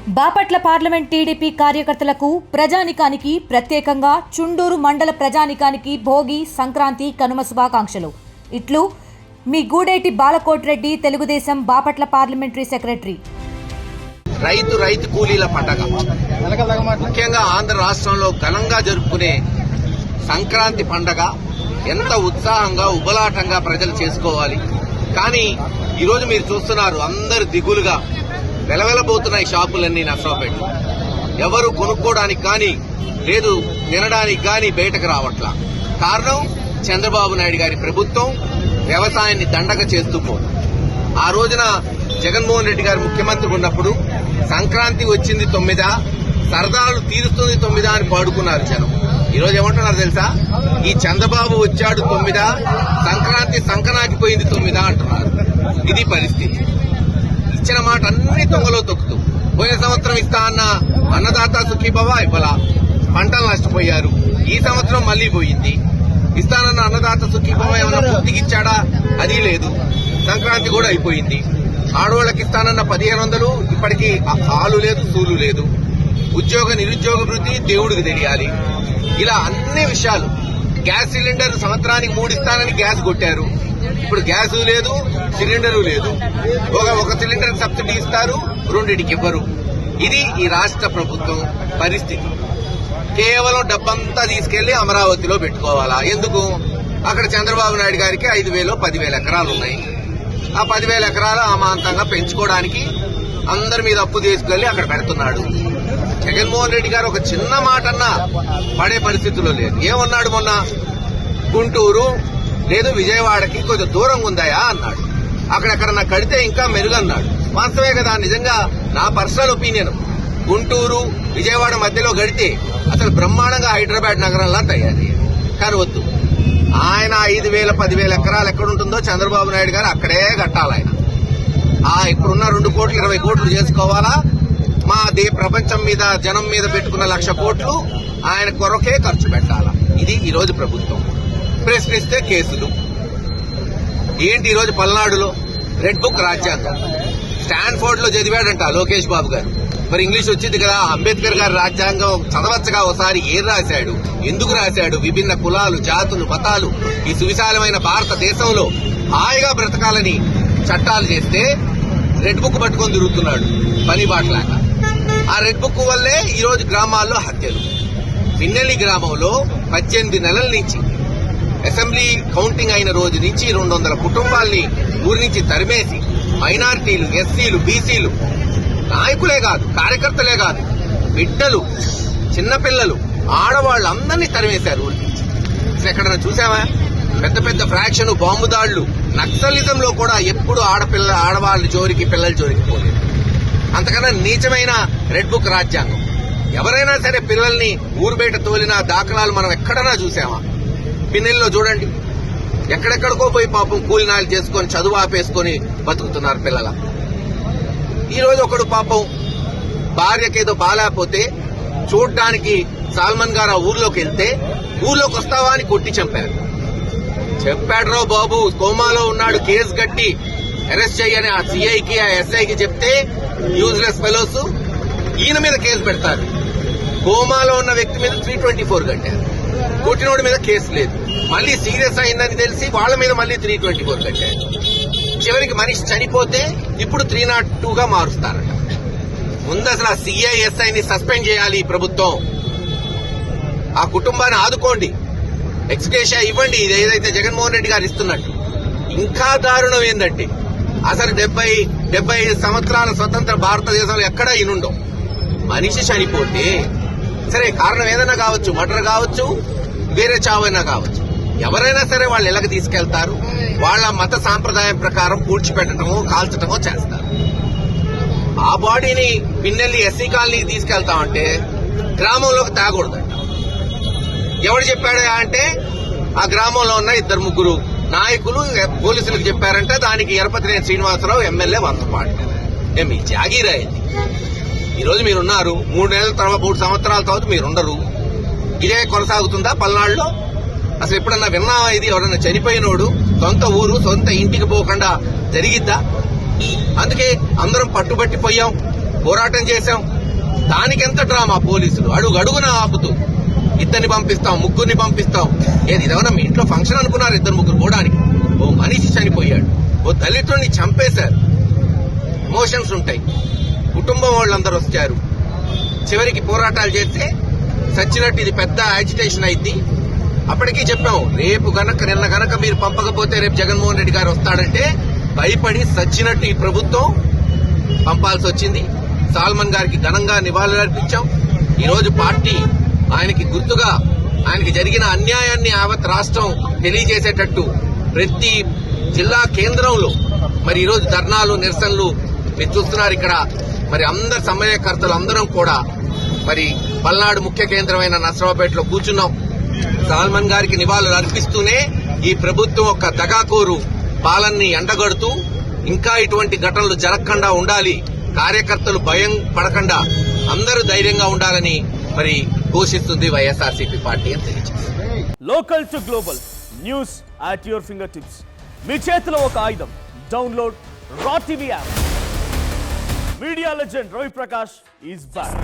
Bapatla parliament TDP కార్యకర్తలకు ప్రజానికానికి ప్రత్యేకంగా చుండూరు మండల ప్రజానికానికి భోగి సంక్రాంతి కనుమ శుభాకాంక్షలు. ఇట్లు మీ గూడేటి బాలకోటిరెడ్డి, తెలుగుదేశం బాపట్ల పార్లమెంటరీ సెక్రటరీ. రైతు కూలీల పండగ ముఖ్యంగా ఆంధ్ర రాష్ట్రంలో ఘనంగా జరుపుకునే సంక్రాంతి పండగ ఎంత ఉత్సాహంగా ఉబలాటంగా ప్రజలు చేసుకోవాలి. కానీ ఈరోజు మీరు చూస్తున్నారు, అందరు దిగులుగా వెలవెలబోతున్నాయి షాపులన్నీ నర్సరావుపేటలో. ఎవరు కొనుక్కోవడానికి కానీ లేదు తినడానికి కానీ బయటకు రావట్లా. కారణం చంద్రబాబు నాయుడు గారి ప్రభుత్వం వ్యవసాయాన్ని దండగ చేస్తూ పోదు. ఆ రోజున జగన్మోహన్ రెడ్డి గారు ముఖ్యమంత్రి ఉన్నప్పుడు సంక్రాంతి వచ్చింది 9, సరదాలు తీరుస్తుంది 9 అని పాడుకున్నారు జనం. ఈరోజు ఏమంటున్నారు తెలుసా? ఈ చంద్రబాబు వచ్చాడు 9, సంక్రాంతి సంకనాకిపోయింది 9 అంటున్నారు. ఇది పరిస్థితి. ఇచ్చిన మాట అన్ని తొంగలో తొక్కుతూ, పోయిన సంవత్సరం ఇస్తా అన్న అన్నదాత సుఖీభవ ఇవ్వాల, పంటలు నష్టపోయారు. ఈ సంవత్సరం మళ్లీ పోయింది. ఇస్తానన్న అన్నదాత సుఖీభవ ఏమన్నా పూర్తికిచ్చాడా? అది లేదు. సంక్రాంతి కూడా అయిపోయింది. ఆడవాళ్లకి ఇస్తానన్న 1500 ఇప్పటికీ ఆలు లేదు, సూలు లేదు. ఉద్యోగ నిరుద్యోగ వృద్ధి దేవుడికి తెలియాలి. ఇలా అన్ని విషయాలు. గ్యాస్ సిలిండర్ సంవత్సరానికి 3 ఇస్తానని గ్యాస్ కొట్టారు. ఇప్పుడు గ్యాస్ లేదు, సిలిండరు లేదు. ఒక సిలిండర్ సబ్సిడీ ఇస్తారు, 2కి ఇవ్వరు. ఇది ఈ రాష్ట్ర ప్రభుత్వం పరిస్థితి. కేవలం డబ్బంతా తీసుకెళ్లి అమరావతిలో పెట్టుకోవాలా? ఎందుకు? అక్కడ చంద్రబాబు నాయుడు గారికి 5,000 10,000 ఎకరాలు ఉన్నాయి. ఆ 10,000 ఎకరాలు అమాంతంగా పెంచుకోవడానికి అందరి మీద అప్పు తీసుకెళ్లి అక్కడ పెడుతున్నాడు. జగన్మోహన్ రెడ్డి గారు ఒక చిన్న మాట అన్నా పడే పరిస్థితుల్లో లేదు. ఏమన్నాడు మొన్న? గుంటూరు లేదు విజయవాడకి కొంచెం దూరంగా ఉందాయా అన్నాడు. అక్కడెక్కడన్నా కడితే ఇంకా మెరుగన్నాడు. వాస్తవే కదా. నిజంగా నా పర్సనల్ ఒపీనియన్, గుంటూరు విజయవాడ మధ్యలో గడితే అసలు బ్రహ్మాండంగా హైదరాబాద్ నగరంలా తయారీ. కానీ వద్దు. ఆయన 5,000 10,000 ఎకరాలు ఎక్కడుంటుందో చంద్రబాబు నాయుడు గారు అక్కడే కట్టాలి. ఆయన ఇప్పుడున్న 2 కోట్లు 20 కోట్లు చేసుకోవాలా? మా ప్రపంచం మీద జనం మీద పెట్టుకున్న 1,00,000 కోట్లు ఆయన కొరకే ఖర్చు పెట్టాలా? ఇది ఈరోజు ప్రభుత్వం. ప్రశ్నిస్తే కేసులు. ఏంటి ఈరోజు పల్నాడులో రెడ్ బుక్ రాజ్యాంగం స్టాన్ఫోర్డ్ లో చదివాడంట లోకేష్ బాబు గారు. మరి ఇంగ్లీష్ వచ్చింది కదా. అంబేద్కర్ గారి రాజ్యాంగం చదవచ్చగా ఒకసారి. ఏం రాశాడు, ఎందుకు రాశాడు? విభిన్న కులాలు, జాతులు, మతాలు ఈ సువిశాలమైన భారతదేశంలో హాయిగా బ్రతకాలని చట్టాలు చేస్తే రెడ్ బుక్ పట్టుకొని తిరుగుతున్నాడు పని బాటలాక. ఆ రెడ్ బుక్ వల్లే ఈరోజు గ్రామాల్లో హత్యలు. పిన్నెల్లి గ్రామంలో 18 నెలల నుంచి అసెంబ్లీ కౌంటింగ్ అయిన రోజు నుంచి 200 కుటుంబాల్ని ఊరి నుంచి తరిమేసి మైనారిటీలు, ఎస్సీలు, బీసీలు, నాయకులే కాదు, కార్యకర్తలే కాదు, బిడ్డలు, చిన్నపిల్లలు, ఆడవాళ్లు అందరినీ తరిమేశారు ఊరి నుంచి. ఎక్కడన్నా చూసావా? పెద్ద పెద్ద ఫ్రాక్షన్, బాంబు దాడులు. నక్సలిజంలో కూడా ఎప్పుడు ఆడవాళ్ళ జోరికి, పిల్లల జోరికి పోలేదు. అంతకన్నా నీచమైన రెడ్ బుక్ రాజ్యాంగం. ఎవరైనా సరే పిల్లల్ని ఊరు బయట తోలిన దాఖలాలు మనం ఎక్కడన్నా చూసామా? పిన్నెల్లో చూడండి, ఎక్కడెక్కడికో పోయి పాపం కూలినాలు చేసుకొని చదువు ఆపేసుకొని బతుకుతున్నారు పిల్లల. ఈ రోజు ఒకడు పాపం భార్యకేదో బాలేకపోతే చూడ్డానికి సాల్మన్ గారు ఆ ఊర్లోకి వెళ్తే ఊర్లోకి వస్తావా అని కొట్టి చంపారు. చెప్పాడ్రో బాబు, కోమాలో ఉన్నాడు, కేసు కట్టి అరెస్ట్ చేయని ఆ సిఐకి, ఆ ఎస్ఐకి చెప్తే యూజ్లెస్ ఫెలోస్ ఈయన మీద కేసు పెడతారు. కోమాలో ఉన్న వ్యక్తి మీద 324 కట్టారు. కొట్టినోడి మీద కేసు లేదు. మళ్లీ సీరియస్ అయిందని తెలిసి వాళ్ళ మీద మళ్లీ 324 కట్టారు. చివరికి మనిషి చనిపోతే ఇప్పుడు 302గా మారుస్తారట. ముందు అసలు ఆ సిఐ, ఎస్ఐని సస్పెండ్ చేయాలి ఈ ప్రభుత్వం. ఆ కుటుంబాన్ని ఆదుకోండి, ఎక్స్గ్రేషియా ఇవ్వండి. ఇది ఏదైతే జగన్మోహన్ రెడ్డి గారు ఇస్తున్నట్టు. ఇంకా దారుణం ఏందంటే అసలు 75 సంవత్సరాల స్వతంత్ర భారతదేశంలో ఎక్కడా ఇనుండవు. మనిషి చనిపోతే సరే, కారణం ఏదైనా కావచ్చు, మర్డర్ కావచ్చు, వేరే చావైనా కావచ్చు, ఎవరైనా సరే వాళ్ళు ఎలాగ తీసుకెళ్తారు? వాళ్ళ మత సాంప్రదాయం ప్రకారం పూడ్చిపెట్టడమో కాల్చటమో చేస్తారు. ఆ బాడీని పిన్నెల్లి ఎస్సీ కాలనీకి తీసుకెళ్తామంటే గ్రామంలోకి తాగకూడదంట. ఎవడు చెప్పాడా అంటే ఆ గ్రామంలో ఉన్న 2-3 నాయకులు పోలీసులకు చెప్పారంట. దానికి ఎరపతినేని శ్రీనివాసరావు ఎమ్మెల్యే వంతపాడు. మీ జాగీరా ఇది. ఈరోజు మీరున్నారు, 3 నెలల తర్వాత 3 సంవత్సరాల తర్వాత మీరుండరు. ఇదే కొనసాగుతుందా పల్నాడులో? అసలు ఎప్పుడన్నా విన్నావా ఇది? ఎవరన్నా చనిపోయినోడు సొంత ఊరు, సొంత ఇంటికి పోకుండా జరిగిద్దా? అందుకే అందరం పట్టుబట్టి పోయాం, పోరాటం చేశాం. దానికెంత డ్రామా పోలీసులు అడుగు అడుగున ఆపుతూ ఇద్దరిని పంపిస్తాం, ముగ్గురిని పంపిస్తాం. ఏది ఇదేమన్నా మీ ఇంట్లో ఫంక్షన్ అనుకున్నారు? ఇద్దరు ముగ్గురు పోవడానికి. ఓ మనిషి చనిపోయాడు, ఓ దళితుడిని చంపేశారు. ఎమోషన్స్ ఉంటాయి. కుటుంబం వాళ్ళందరూ వచ్చారు. చివరికి పోరాటాలు చేస్తే సచ్చినట్టు ఇది పెద్ద యాజిటేషన్ అయింది. అప్పటికీ చెప్పాము, రేపు నిన్న గనక మీరు పంపకపోతే రేపు జగన్మోహన్ రెడ్డి గారు వస్తాడంటే భయపడి సచ్చినట్టు ఈ ప్రభుత్వం పంపాల్సి వచ్చింది. సాల్మన్ గారికి ఘనంగా నివాళులర్పించాం. ఈ రోజు పార్టీ ఆయనకి గుర్తుగా ఆయనకి జరిగిన అన్యాయాన్ని యావత్ రాష్ట్రం తెలియజేసేటట్టు ప్రతి జిల్లా కేంద్రంలో మరి ఈ రోజు ధర్నాలు, నిరసనలు మీరు చూస్తున్నారు. ఇక్కడ మరి అందరు సమన్వయకర్తలు అందరం కూడా మరి పల్నాడు ముఖ్య కేంద్రమైన నసరావుపేటలో కూర్చున్నాం. సాల్మన్ గారికి నివాళులు అర్పిస్తూనే ఈ ప్రభుత్వం ఒక దగాకోరు పాలనని ఎండగడుతూ ఇంకా ఇటువంటి ఘటనలు జరగకుండా ఉండాలి, కార్యకర్తలు భయం పడకుండా అందరూ ధైర్యంగా ఉండాలని మరి ఘోషిస్తుంది వైఎస్ఆర్సీపీ పార్టీ అని తెలియజేస్తుంది. Local to global news at your finger tips. మీ చేతిలో ఒక ఆయుధం. Download Raw TV app. Media legend Ravi Prakash is back.